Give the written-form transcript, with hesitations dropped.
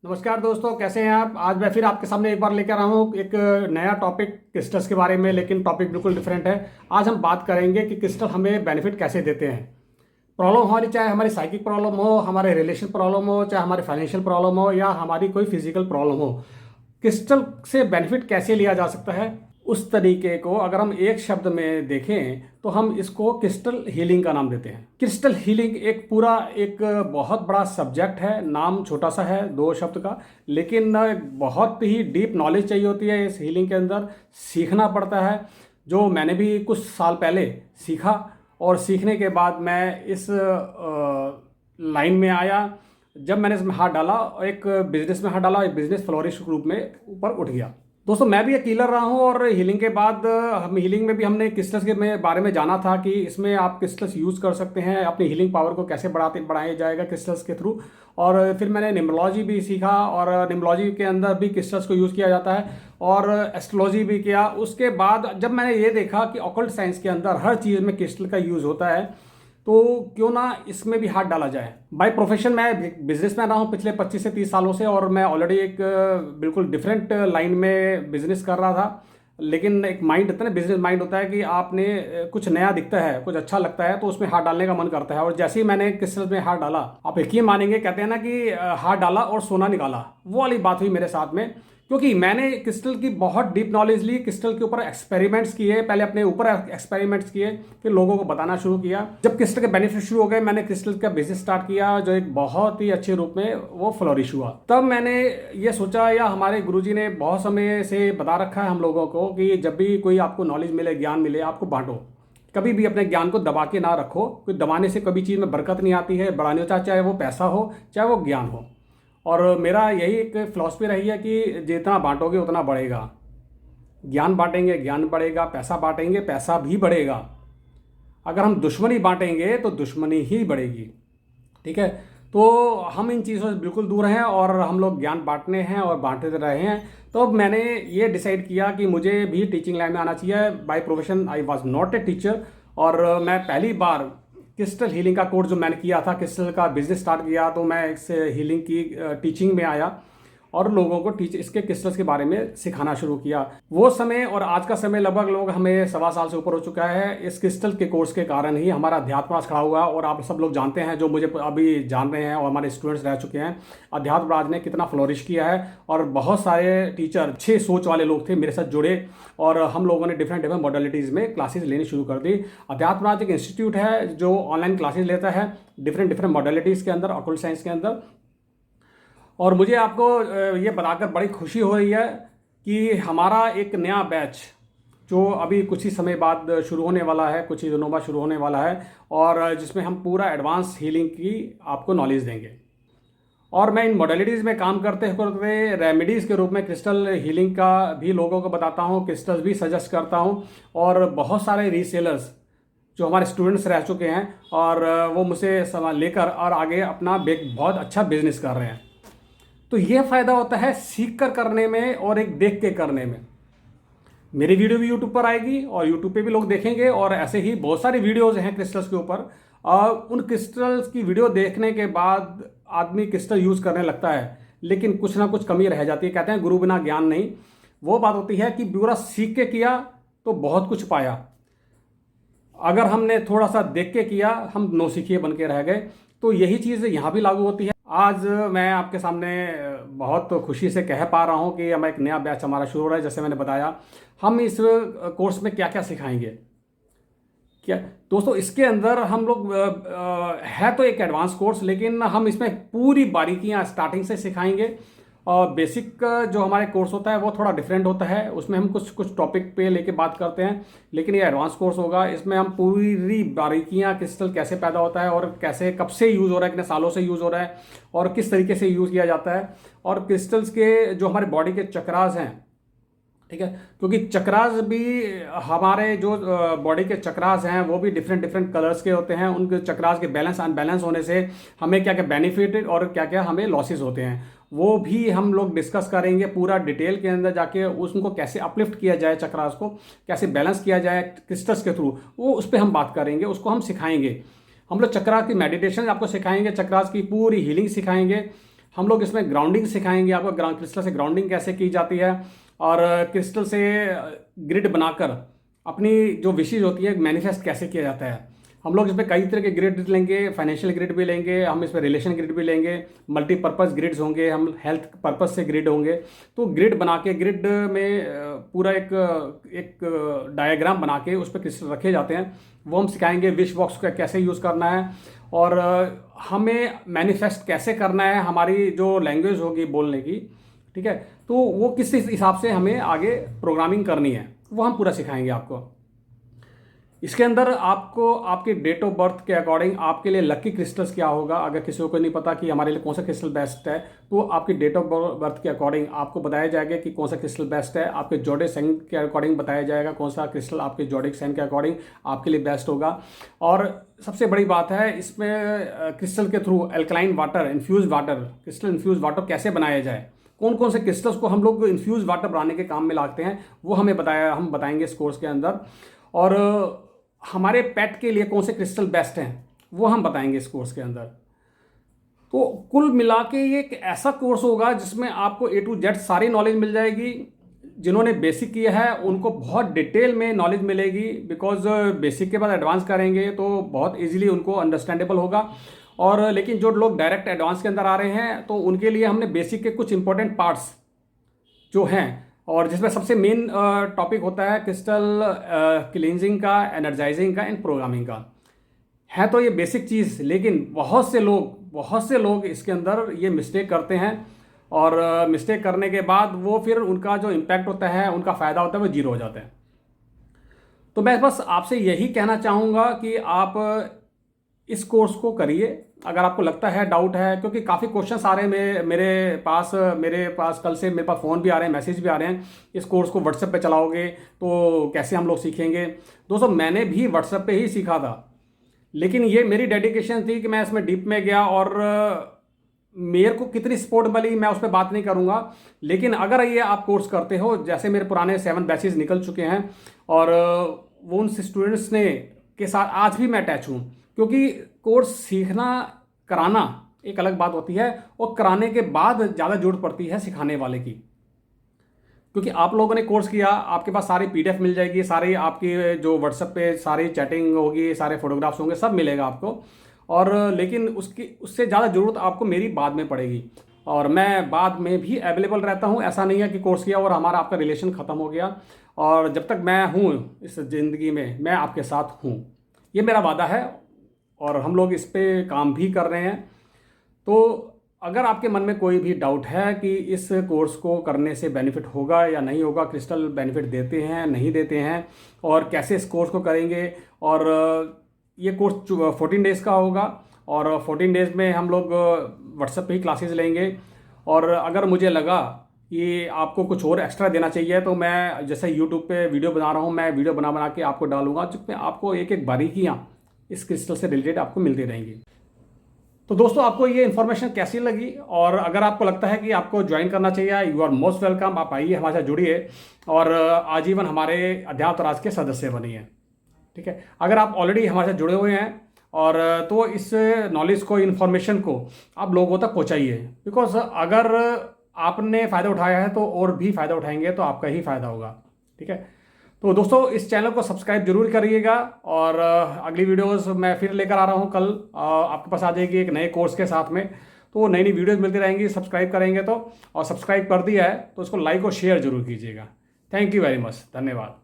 नमस्कार दोस्तों, कैसे हैं आप। आज मैं फिर आपके सामने एक बार लेकर आया हूँ एक नया टॉपिक क्रिस्टल्स के बारे में, लेकिन टॉपिक बिल्कुल डिफरेंट है। आज हम बात करेंगे कि क्रिस्टल हमें बेनिफिट कैसे देते हैं। प्रॉब्लम हमारी, चाहे हमारी साइकिक प्रॉब्लम हो, हमारे रिलेशन प्रॉब्लम हो, चाहे हमारी फाइनेंशियल प्रॉब्लम हो, या हमारी कोई फिजिकल प्रॉब्लम हो, क्रिस्टल से बेनिफिट कैसे लिया जा सकता है। उस तरीके को अगर हम एक शब्द में देखें तो हम इसको क्रिस्टल हीलिंग का नाम देते हैं। क्रिस्टल हीलिंग एक पूरा एक बहुत बड़ा सब्जेक्ट है। नाम छोटा सा है, दो शब्द का, लेकिन बहुत ही डीप नॉलेज चाहिए होती है इस हीलिंग के अंदर। सीखना पड़ता है, जो मैंने भी कुछ साल पहले सीखा, और सीखने के बाद मैं इस लाइन में आया। जब मैंने इसमें हाथ डाला, एक बिजनेस में हाथ डाला, एक बिजनेस फ्लोरिश रूप में ऊपर उठ गया। दोस्तों, मैं भी एक हीलर रहा हूँ, और हीलिंग के बाद हम हीलिंग में भी हमने क्रिस्टल्स के बारे में जाना था कि इसमें आप क्रिस्टल्स यूज़ कर सकते हैं, अपनी हीलिंग पावर को कैसे बढ़ाया जाएगा क्रिस्टल्स के थ्रू। और फिर मैंने न्यूमरोलॉजी भी सीखा, और न्यूमरोलॉजी के अंदर भी क्रिस्टल्स को यूज़ किया जाता है, और एस्ट्रोलॉजी भी किया। उसके बाद जब मैंने ये देखा कि ऑकल्ट साइंस के अंदर हर चीज़ में क्रिस्टल का यूज़ होता है, तो क्यों ना इसमें भी हाथ डाला जाए। बाय प्रोफेशन मैं बिजनेसमैन रहा हूँ पिछले 25 से 30 सालों से, और मैं ऑलरेडी एक बिल्कुल डिफरेंट लाइन में बिजनेस कर रहा था। लेकिन एक माइंड होता है ना, बिजनेस माइंड होता है कि आपने कुछ नया दिखता है, कुछ अच्छा लगता है, तो उसमें हाथ डालने का मन करता है। और जैसे ही मैंने क्रिस्टल में हाथ डाला, आप यकीन मानेंगे, कहते हैं ना कि हाथ डाला और सोना निकाला, वो वाली बात हुई मेरे साथ में। क्योंकि मैंने क्रिस्टल की बहुत डीप नॉलेज ली, क्रिस्टल के ऊपर एक्सपेरिमेंट्स किए, पहले अपने ऊपर एक्सपेरिमेंट्स किए, फिर लोगों को बताना शुरू किया। जब क्रिस्टल के बेनिफिट शुरू हो गए, मैंने क्रिस्टल का बिजनेस स्टार्ट किया, जो एक बहुत ही अच्छे रूप में वो फ्लोरिश हुआ। तब मैंने ये सोचा, या हमारे गुरुजी ने बहुत समय से बता रखा है हम लोगों को, कि जब भी कोई आपको नॉलेज मिले, ज्ञान मिले, आपको बांटो। कभी भी अपने ज्ञान को दबा के ना रखो, क्योंकि दबाने से कभी चीज़ में बरकत नहीं आती है, बढ़ाने होता, चाहे वो पैसा हो, चाहे वो ज्ञान हो। और मेरा यही एक फिलॉसफी रही है कि जितना बांटोगे उतना बढ़ेगा। ज्ञान बांटेंगे, ज्ञान बढ़ेगा, पैसा बांटेंगे, पैसा भी बढ़ेगा। अगर हम दुश्मनी बांटेंगे तो दुश्मनी ही बढ़ेगी। ठीक है, तो हम इन चीज़ों से बिल्कुल दूर हैं, और हम लोग ज्ञान बांटने हैं और बांटते रहे हैं। तो अब मैंने ये डिसाइड किया कि मुझे भी टीचिंग लाइन में आना चाहिए। By profession I was not a teacher, और मैं पहली बार क्रिस्टल हीलिंग का कोर्स जो मैंने किया था, क्रिस्टल का बिजनेस स्टार्ट किया, तो मैं इस हीलिंग की टीचिंग में आया, और लोगों को इसके क्रिस्टल्स के बारे में सिखाना शुरू किया। वो समय और आज का समय लगभग हमें 1.25 साल से ऊपर हो चुका है। इस क्रिस्टल के कोर्स के कारण ही हमारा अध्यात्म राज खड़ा हुआ, और आप सब लोग जानते हैं, जो मुझे अभी जान रहे हैं और हमारे स्टूडेंट्स रह चुके हैं, अध्यात्म राज ने कितना फ्लोरिश किया है। और बहुत सारे टीचर, अच्छे सोच वाले लोग थे मेरे साथ जुड़े, और हम लोगों ने डिफरेंट डिफरेंट मॉडलिटीज़ में क्लासेस लेनी शुरू कर दी। अध्यात्म राज एक इंस्टीट्यूट है जो ऑनलाइन क्लासेस लेता है डिफरेंट डिफरेंट मॉडलिटीज़ के अंदर, ऑकल्ट साइंस के अंदर। और मुझे आपको ये बताकर बड़ी खुशी हो रही है कि हमारा एक नया बैच, जो अभी कुछ ही समय बाद शुरू होने वाला है, कुछ ही दिनों बाद शुरू होने वाला है, और जिसमें हम पूरा एडवांस हीलिंग की आपको नॉलेज देंगे। और मैं इन मॉडलिटीज़ में काम करते हुए रेमेडीज़ के रूप में क्रिस्टल हीलिंग का भी लोगों को बताता हूँ, क्रिस्टल्स भी सजेस्ट करता हूँ। और बहुत सारे रीसेलर्स जो हमारे स्टूडेंट्स रह चुके हैं, और वो मुझसे सामान लेकर और आगे अपना बहुत अच्छा बिजनेस कर रहे हैं। तो ये फ़ायदा होता है सीख कर करने में और एक देख के करने में। मेरी वीडियो भी यूट्यूब पर आएगी, और यूट्यूब पे भी लोग देखेंगे, और ऐसे ही बहुत सारी वीडियोस हैं क्रिस्टल्स के ऊपर। उन क्रिस्टल्स की वीडियो देखने के बाद आदमी क्रिस्टल यूज़ करने लगता है, लेकिन कुछ ना कुछ कमी रह जाती है। कहते हैं गुरु बिना ज्ञान नहीं। वो बात होती है कि पूरा सीख के किया तो बहुत कुछ पाया, अगर हमने थोड़ा सा देख के किया, हम नौसिखिए बन के रह गए। तो यही चीज़ यहाँ भी लागू होती है। आज मैं आपके सामने बहुत खुशी से कह पा रहा हूँ कि हम एक नया बैच हमारा शुरू हो रहा है। जैसे मैंने बताया, हम इस कोर्स में क्या क्या सिखाएंगे। क्या दोस्तों, इसके अंदर हम लोग है तो एक एडवांस कोर्स, लेकिन हम इसमें पूरी बारीकियाँ स्टार्टिंग से सिखाएंगे। और बेसिक जो हमारे कोर्स होता है वो थोड़ा डिफरेंट होता है, उसमें हम कुछ कुछ टॉपिक पे लेके बात करते हैं। लेकिन ये एडवांस कोर्स होगा, इसमें हम पूरी बारीकियां, क्रिस्टल कैसे पैदा होता है, और कैसे कब से यूज़ हो रहा है, कितने सालों से यूज़ हो रहा है, और किस तरीके से यूज़ किया जाता है। और क्रिस्टल्स के जो हमारे बॉडी के चक्रास हैं, ठीक है, क्योंकि चक्रास भी हमारे जो बॉडी के चक्रास हैं वो भी डिफरेंट डिफरेंट कलर्स के होते हैं। उनके चक्रास के बैलेंस अनबैलेंस होने से हमें क्या क्या बेनिफिट और क्या क्या हमें लॉसेस होते हैं, वो भी हम लोग डिस्कस करेंगे पूरा डिटेल के अंदर जाके। उनको कैसे अपलिफ्ट किया जाए, चक्रास को कैसे बैलेंस किया जाए क्रिस्टल्स के थ्रू, वो उस पर हम बात करेंगे, उसको हम सिखाएंगे। हम लोग चक्रास की मेडिटेशन आपको सिखाएंगे, चक्रास की पूरी हीलिंग सिखाएंगे। हम लोग इसमें ग्राउंडिंग सिखाएंगे आपको, क्रिस्टल से ग्राउंडिंग कैसे की जाती है और क्रिस्टल से ग्रिड बनाकर अपनी जो विशेष होती है मैनिफेस्ट कैसे किया जाता है। हम लोग इसमें कई तरह के ग्रिड लेंगे, फाइनेंशियल ग्रिड भी लेंगे, हम इसमें रिलेशन ग्रिड भी लेंगे, मल्टीपर्पज़ ग्रिड्स होंगे, हम हेल्थ पर्पज़ से ग्रिड होंगे। तो ग्रिड बना के, ग्रिड में पूरा एक डायग्राम बना के उस पर क्रिस्टल रखे जाते हैं, वो हम सिखाएंगे। विश बॉक्स का कैसे यूज़ करना है और हमें मैनिफेस्ट कैसे करना है, हमारी जो लैंग्वेज होगी बोलने की, ठीक है, तो वो किस हिसाब से हमें आगे प्रोग्रामिंग करनी है वो हम पूरा सिखाएंगे आपको। इसके अंदर आपको आपके डेट ऑफ बर्थ के अकॉर्डिंग आपके लिए लकी क्रिस्टल्स क्या होगा। अगर किसी को नहीं पता कि हमारे लिए कौन सा क्रिस्टल बेस्ट है, तो आपकी डेट ऑफ बर्थ के अकॉर्डिंग आपको बताया जाएगा कि कौन सा क्रिस्टल बेस्ट है। आपके जोडिक साइन के अकॉर्डिंग बताया जाएगा कौन सा क्रिस्टल आपके जोडिक साइन के अकॉर्डिंग आपके लिए बेस्ट होगा। और सबसे बड़ी बात है इसमें क्रिस्टल के through alkaline water, infuse water, crystal infuse water कैसे बनाया जाए, कौन कौन से क्रिस्टल्स को हम लोग इन्फ्यूज वाटर बनाने के काम में लाते हैं, वो हम बताएंगे इस कोर्स के अंदर। और हमारे पेट के लिए कौन से क्रिस्टल बेस्ट हैं वो हम बताएंगे इस कोर्स के अंदर। तो कुल मिला के ये एक ऐसा कोर्स होगा जिसमें आपको A to Z सारी नॉलेज मिल जाएगी। जिन्होंने बेसिक किया है उनको बहुत डिटेल में नॉलेज मिलेगी, बिकॉज बेसिक के बाद एडवांस करेंगे तो बहुत इजीली उनको अंडरस्टैंडेबल होगा। और लेकिन जो लोग डायरेक्ट एडवांस के अंदर आ रहे हैं तो उनके लिए हमने बेसिक के कुछ इंपॉर्टेंट पार्ट्स जो हैं, और जिसमें सबसे मेन टॉपिक होता है क्रिस्टल क्लींजिंग का, एनर्जाइजिंग का एंड प्रोग्रामिंग का। है तो ये बेसिक चीज़, लेकिन बहुत से लोग इसके अंदर ये मिस्टेक करते हैं और मिस्टेक करने के बाद वो फिर उनका जो इम्पैक्ट होता है, उनका फ़ायदा होता है, वो जीरो हो जाता है। तो मैं बस आपसे यही कहना चाहूँगा कि आप इस कोर्स को करिए अगर आपको लगता है, डाउट है, क्योंकि काफ़ी क्वेश्चंस आ रहे हैं मेरे पास कल से मेरे पास फ़ोन भी आ रहे हैं, मैसेज भी आ रहे हैं, इस कोर्स को व्हाट्सएप पे चलाओगे तो कैसे हम लोग सीखेंगे। दोस्तों मैंने भी व्हाट्सएप पे ही सीखा था, लेकिन ये मेरी डेडिकेशन थी कि मैं इसमें डीप में गया और मेरे को कितनी सपोर्ट मिली मैं उस पर बात नहीं करूँगा। लेकिन अगर ये आप कोर्स करते हो, जैसे मेरे पुराने 7 बैचेज निकल चुके हैं और वो उन स्टूडेंट्स ने के साथ आज भी मैं अटैच हूँ, क्योंकि कोर्स सीखना कराना एक अलग बात होती है और कराने के बाद ज़्यादा जरूरत पड़ती है सिखाने वाले की। क्योंकि आप लोगों ने कोर्स किया, आपके पास सारी PDF मिल जाएगी, सारी आपकी जो व्हाट्सएप पे सारी चैटिंग होगी, सारे फोटोग्राफ्स होंगे, सब मिलेगा आपको। और लेकिन उससे ज़्यादा ज़रूरत आपको मेरी बाद में पड़ेगी, और मैं बाद में भी अवेलेबल रहता हूँ। ऐसा नहीं है कि कोर्स किया और हमारा आपका रिलेशन ख़त्म हो गया, और जब तक मैं हूँ इस ज़िंदगी में मैं आपके साथ हूँ, ये मेरा वादा है और हम लोग इस पे काम भी कर रहे हैं। तो अगर आपके मन में कोई भी डाउट है कि इस कोर्स को करने से बेनिफिट होगा या नहीं होगा, क्रिस्टल बेनिफिट देते हैं नहीं देते हैं, और कैसे इस कोर्स को करेंगे, और ये कोर्स 14 डेज़ का होगा और 14 डेज़ में हम लोग व्हाट्सएप पे ही क्लासेस लेंगे। और अगर मुझे लगा कि आपको कुछ और एक्स्ट्रा देना चाहिए तो मैं जैसे यूट्यूब पे वीडियो बना रहा हूँ, मैं वीडियो बना के आपको डालूंगा, जिसमें आपको एक बारीकियाँ इस क्रिस्टल से रिलेटेड आपको मिलती रहेंगी। तो दोस्तों आपको ये इन्फॉर्मेशन कैसी लगी, और अगर आपको लगता है कि आपको ज्वाइन करना चाहिए, यू आर मोस्ट वेलकम, आप आइए हमारे साथ जुड़िए और आजीवन हमारे अध्यात्म राज के सदस्य बनिए। ठीक है, अगर आप ऑलरेडी हमारे साथ जुड़े हुए हैं और तो इस नॉलेज को, इन्फॉर्मेशन को आप लोगों तक पहुँचाइए, बिकॉज अगर आपने फ़ायदा उठाया है तो और भी फ़ायदा उठाएंगे तो आपका ही फ़ायदा होगा। ठीक है, तो दोस्तों इस चैनल को सब्सक्राइब जरूर करिएगा, और अगली वीडियोस मैं फिर लेकर आ रहा हूँ कल, आपके पास आ जाएगी एक नए कोर्स के साथ में। तो नई वीडियोस मिलती रहेंगी, सब्सक्राइब करेंगे तो, और सब्सक्राइब कर दिया है तो उसको लाइक और शेयर जरूर कीजिएगा। थैंक यू वेरी मच, धन्यवाद।